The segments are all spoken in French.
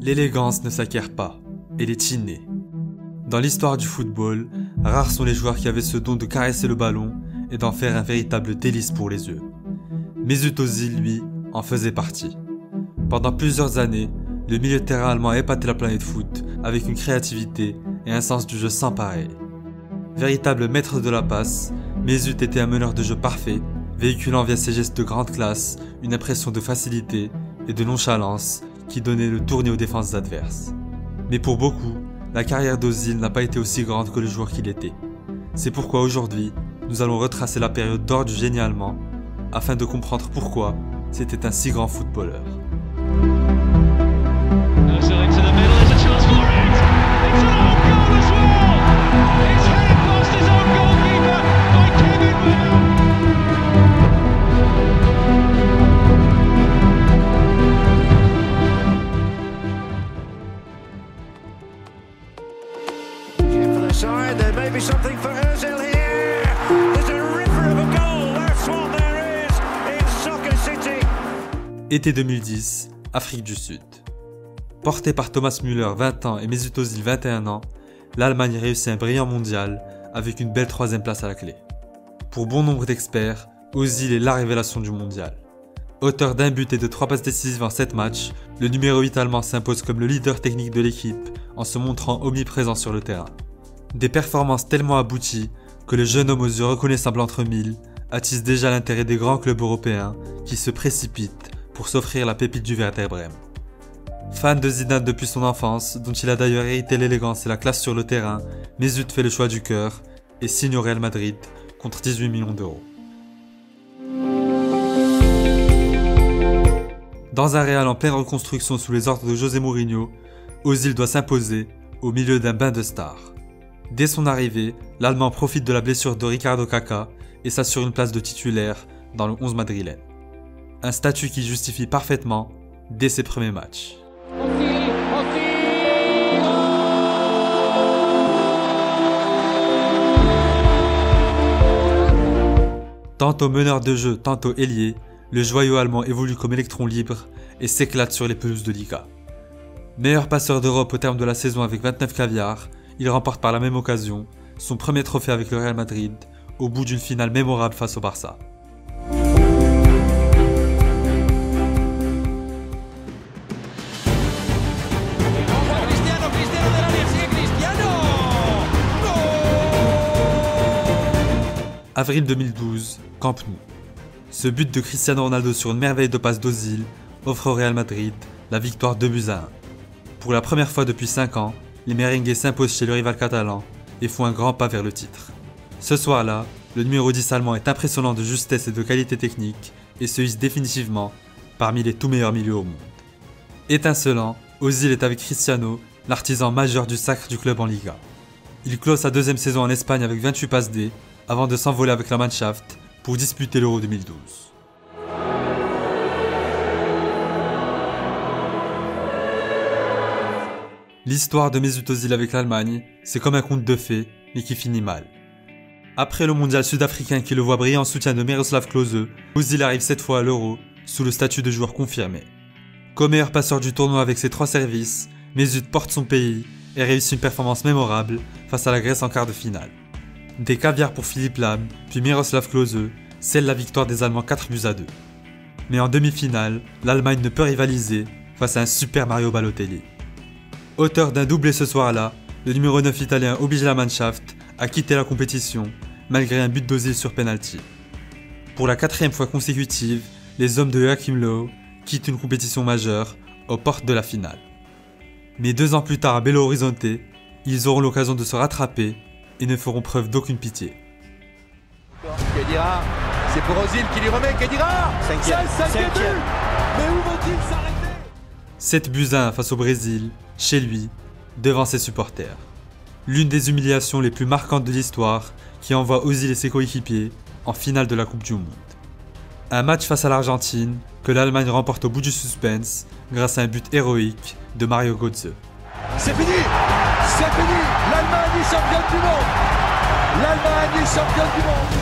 L'élégance ne s'acquiert pas, elle est innée. Dans l'histoire du football, rares sont les joueurs qui avaient ce don de caresser le ballon et d'en faire un véritable délice pour les yeux. Mesut Özil, lui, en faisait partie. Pendant plusieurs années, le milieu de terrain allemand a épaté la planète foot avec une créativité et un sens du jeu sans pareil. Véritable maître de la passe, Mesut était un meneur de jeu parfait, véhiculant via ses gestes de grande classe une impression de facilité et de nonchalance qui donnait le tournis aux défenses adverses. Mais pour beaucoup, la carrière d'Ozil n'a pas été aussi grande que le joueur qu'il était. C'est pourquoi aujourd'hui, nous allons retracer la période d'or du génie allemand afin de comprendre pourquoi c'était un si grand footballeur. There may be something for Özil here. There's a river of a goal. That's what there is in Soccer City. Été 2010, Afrique du Sud. Porté par Thomas Müller, 20 ans, et Mesut Özil, 21 ans, l'Allemagne réussit un brillant mondial avec une belle 3e place à la clé. Pour bon nombre d'experts, Özil est la révélation du mondial. Auteur d'un but et de 3 passes décisives en 7 matchs, le numéro 8 allemand s'impose comme le leader technique de l'équipe en se montrant omniprésent sur le terrain. Des performances tellement abouties que le jeune homme aux yeux reconnaissables entre mille attise déjà l'intérêt des grands clubs européens qui se précipitent pour s'offrir la pépite du Werder Bremen. Fan de Zidane depuis son enfance, dont il a d'ailleurs hérité l'élégance et la classe sur le terrain, Mesut fait le choix du cœur et signe au Real Madrid contre 18 millions d'euros. Dans un Real en pleine reconstruction sous les ordres de José Mourinho, Özil doit s'imposer au milieu d'un bain de stars. Dès son arrivée, l'Allemand profite de la blessure de Ricardo Kaká et s'assure une place de titulaire dans le 11 madrilène. Un statut qui justifie parfaitement dès ses premiers matchs. Tantôt meneur de jeu, tantôt ailier, le joyau allemand évolue comme électron libre et s'éclate sur les pelouses de Liga. Meilleur passeur d'Europe au terme de la saison avec 29 caviars, il remporte par la même occasion son premier trophée avec le Real Madrid au bout d'une finale mémorable face au Barça. Avril 2012, Camp Nou. Ce but de Cristiano Ronaldo sur une merveille de passe d'Ozil offre au Real Madrid la victoire 2-1. Pour la première fois depuis 5 ans, les merengues s'imposent chez le rival catalan et font un grand pas vers le titre. Ce soir-là, le numéro 10 allemand est impressionnant de justesse et de qualité technique et se hisse définitivement parmi les tout meilleurs milieux au monde. Étincelant, Özil est avec Cristiano l'artisan majeur du sacre du club en Liga. Il clôt sa 2e saison en Espagne avec 28 passes D avant de s'envoler avec la Mannschaft pour disputer l'Euro 2012. L'histoire de Mesut Özil avec l'Allemagne, c'est comme un conte de fées, mais qui finit mal. Après le mondial sud-africain qui le voit briller en soutien de Miroslav Klose, Özil arrive cette fois à l'Euro sous le statut de joueur confirmé. Comme meilleur passeur du tournoi avec ses 3 services, Mesut porte son pays et réussit une performance mémorable face à la Grèce en quart de finale. Des caviars pour Philipp Lahm, puis Miroslav Klose scellent la victoire des Allemands 4-2. Mais en demi-finale, l'Allemagne ne peut rivaliser face à un super Mario Balotelli. Auteur d'un doublé ce soir-là, le numéro 9 italien oblige la Mannschaft à quitter la compétition malgré un but d'Ozil sur penalty. Pour la 4e fois consécutive, les hommes de Joachim Löw quittent une compétition majeure aux portes de la finale. Mais 2 ans plus tard à Belo Horizonte, ils auront l'occasion de se rattraper et ne feront preuve d'aucune pitié. Khedira, c'est pour Özil qui lui remet. Khedira, 5e but. Mais où vont-ils s'arrêter? 7-1 face au Brésil, chez lui, devant ses supporters. L'une des humiliations les plus marquantes de l'histoire qui envoie Özil et ses coéquipiers en finale de la Coupe du Monde. Un match face à l'Argentine que l'Allemagne remporte au bout du suspense grâce à un but héroïque de Mario Götze. C'est fini! C'est fini! L'Allemagne est championne du monde! L'Allemagne est championne du monde!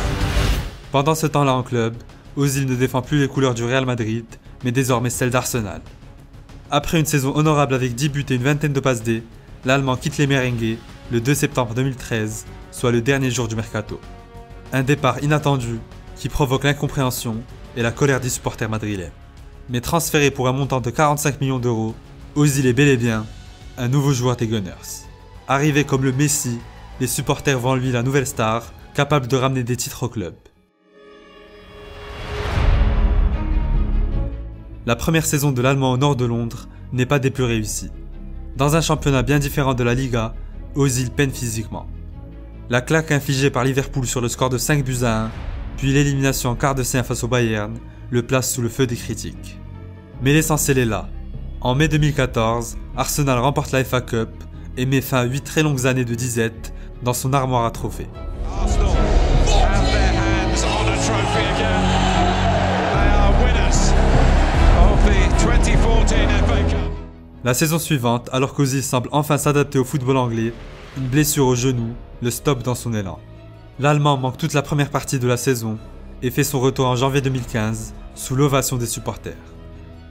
Pendant ce temps-là en club, Özil ne défend plus les couleurs du Real Madrid, mais désormais celles d'Arsenal. Après une saison honorable avec 10 buts et une vingtaine de passes D, l'Allemand quitte les Merengues le 2 septembre 2013, soit le dernier jour du mercato. Un départ inattendu qui provoque l'incompréhension et la colère des supporters madrilènes. Mais transféré pour un montant de 45 millions d'euros, Ozil est bel et bien un nouveau joueur des Gunners. Arrivé comme le Messi, les supporters voient en lui la nouvelle star, capable de ramener des titres au club. La première saison de l'Allemand au nord de Londres n'est pas des plus réussies. Dans un championnat bien différent de la Liga, Ozil peine physiquement. La claque infligée par Liverpool sur le score de 5 buts à 1, puis l'élimination en quart de finale face au Bayern, le place sous le feu des critiques. Mais l'essentiel est là. En mai 2014, Arsenal remporte la FA Cup et met fin à 8 très longues années de disette dans son armoire à trophées. Arsenal have their hands on a trophy again. They are winners of the 2014 FA Cup. La saison suivante, alors qu'Ozil semble enfin s'adapter au football anglais, une blessure au genou le stoppe dans son élan. L'Allemand manque toute la première partie de la saison et fait son retour en janvier 2015 sous l'ovation des supporters.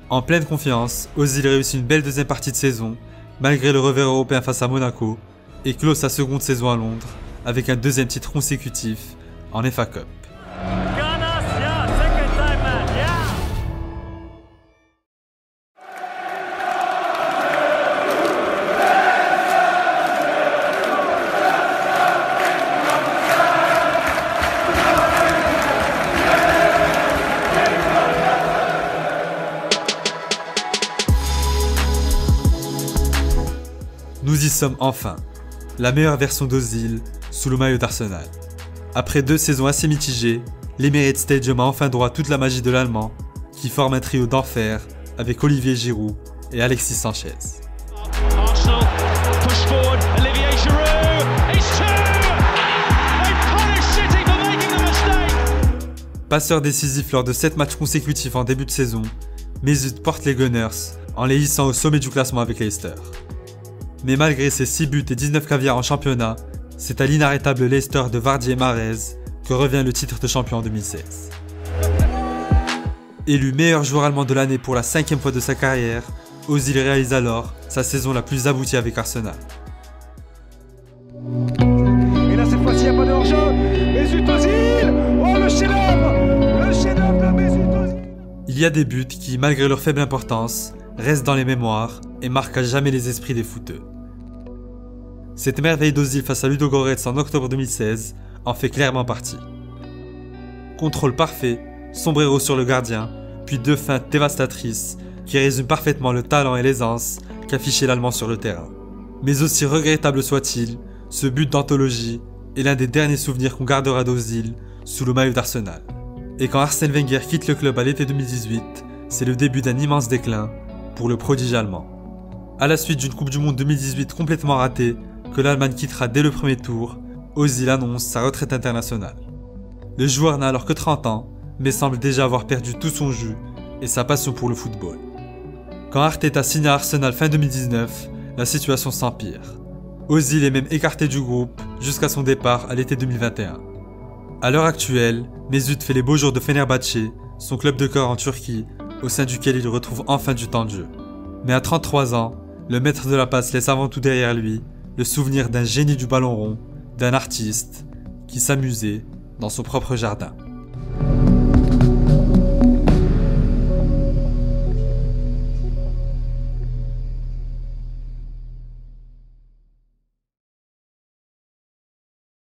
En pleine confiance, Ozil réussit une belle deuxième partie de saison malgré le revers européen face à Monaco et clôt sa seconde saison à Londres avec un deuxième titre consécutif en FA Cup. Nous y sommes enfin, la meilleure version d'Ozil sous le maillot d'Arsenal. Après 2 saisons assez mitigées, l'Emirates Stadium a enfin droit à toute la magie de l'Allemand, qui forme un trio d'enfer avec Olivier Giroud et Alexis Sanchez. Arsenal push forward, Olivier Giroud, it's two! They punish City for making the mistake! Passeur décisif lors de 7 matchs consécutifs en début de saison, Mesut porte les Gunners en les hissant au sommet du classement avec Leicester. Mais malgré ses 6 buts et 19 caviars en championnat, c'est à l'inarrêtable Leicester de Vardy et Mahrez que revient le titre de champion en 2016. Élu meilleur joueur allemand de l'année pour la 5e fois de sa carrière, Ozil réalise alors sa saison la plus aboutie avec Arsenal. Et là cette fois-ci il n'y a pas de hors-jeu. Mesut Ozil. Oh le chef-d'œuvre. Le chef-d'œuvre de Mesut Ozil. Il y a des buts qui, malgré leur faible importance, restent dans les mémoires et marquent à jamais les esprits des footeux. Cette merveille d'Ozil face à Ludogorets en octobre 2016 en fait clairement partie. Contrôle parfait, sombrero sur le gardien, puis 2 feintes dévastatrices qui résument parfaitement le talent et l'aisance qu'affichait l'Allemand sur le terrain. Mais aussi regrettable soit-il, ce but d'anthologie est l'un des derniers souvenirs qu'on gardera d'Ozil sous le maillot d'Arsenal. Et quand Arsène Wenger quitte le club à l'été 2018, c'est le début d'un immense déclin pour le prodige allemand. À la suite d'une Coupe du Monde 2018 complètement ratée, que l'Allemagne quittera dès le premier tour, Ozil annonce sa retraite internationale. Le joueur n'a alors que 30 ans, mais semble déjà avoir perdu tout son jus et sa passion pour le football. Quand Arteta signe à Arsenal fin 2019, la situation s'empire. Ozil est même écarté du groupe jusqu'à son départ à l'été 2021. À l'heure actuelle, Mesut fait les beaux jours de Fenerbahçe, son club de cœur en Turquie, au sein duquel il retrouve enfin du temps de jeu. Mais à 33 ans, le maître de la passe laisse avant tout derrière lui le souvenir d'un génie du ballon rond, d'un artiste qui s'amusait dans son propre jardin.